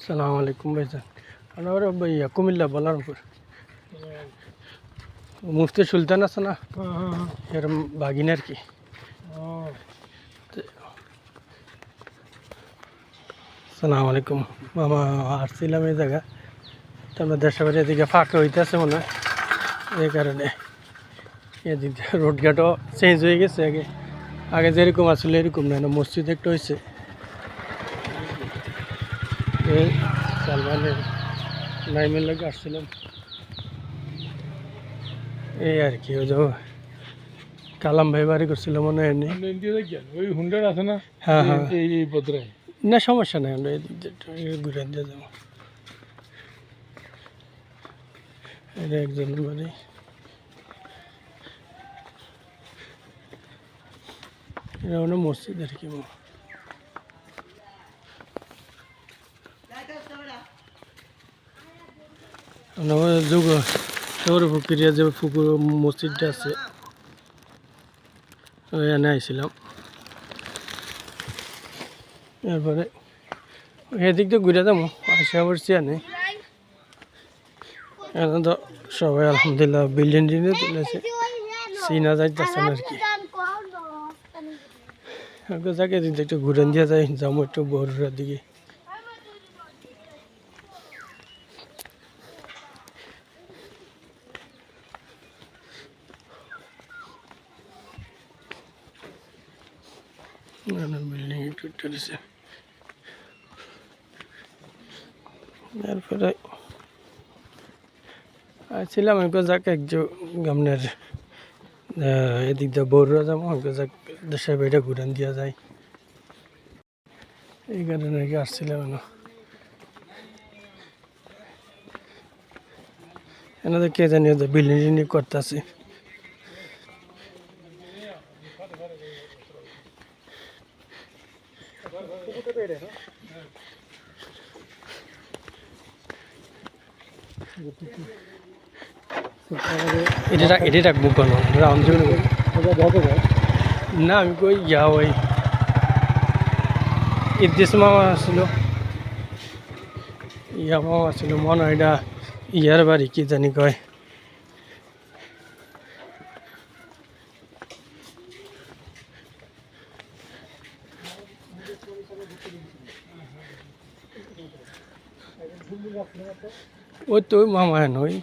সালাম আলাইকুম ভাইজান। আমার ভাইয়া কুমিল্লা বলারপুর মুফতি সুলতান আছে না, এর বাগিন আর কি। সালাম আলাইকুম মামা, আসছিলাম এই জায়গা, তারপর দেশের বাড়ি এদিকে ফাঁকা হইতেছে মনে হয়, এই কারণে এদিকে রোডঘাটও চেঞ্জ হয়ে গেছে। আগে আগে যেরকম আসলে এরকম নয় না, মসজিদ একটা হয়েছে। সালমানের নাইমের লাগে আসছিলাম এই আর কি। ওই যে কালাম ভাই বাড়ি করছিল মনে হয় নি। ওই হুন্ডার আছে না, হ্যাঁ হ্যাঁ, এই পত্রায় না সমস্যা নেই, আমরা এদিক দিয়ে ঘুরে দিয়ে যাবো। এটা একজন বাড়ি, এটা হলো মসজিদ আর কি। যুগ পুকুরিয়া যে পুকুর মসজিদটা আছে, এনে আইছিলাম। এরপরে এদিক দিয়ে ঘুরে যাবো, আসা পড়ছি এনে। এখন তো সবাই আলহামদুলিল্লাহ বিল্ডিং টিল্ডিং তুলেছে, চিনা যাইতেছে না আর কি। যাকে এদিক দিয়ে একটু ঘুরে দিয়ে যাই, যাবো একটু বড়ুরার দিকে। বিল্ডিং একটু তুলেছে। এরপরে ছিলাম একটু যাক একজন আপনার এদিক দিয়ে বড়ুরা যাবো, যাক দেশের বাড়িটা ঘুরান দিয়া যায়, এই কারণে নাকি আসছিলাম। এনাদের কে জানি বিল্ডিং টিল্ডিং করতেছে। এটা রাখবো কেন না, আমি কই ইয়া ওই ইদ্দিস মামা আসছিল, ইয়া মামা আসছিল মনে হয়, এটা ইয়ার বাড়ি কি জানি কয়। ওই তো ওই মামা হেন ওই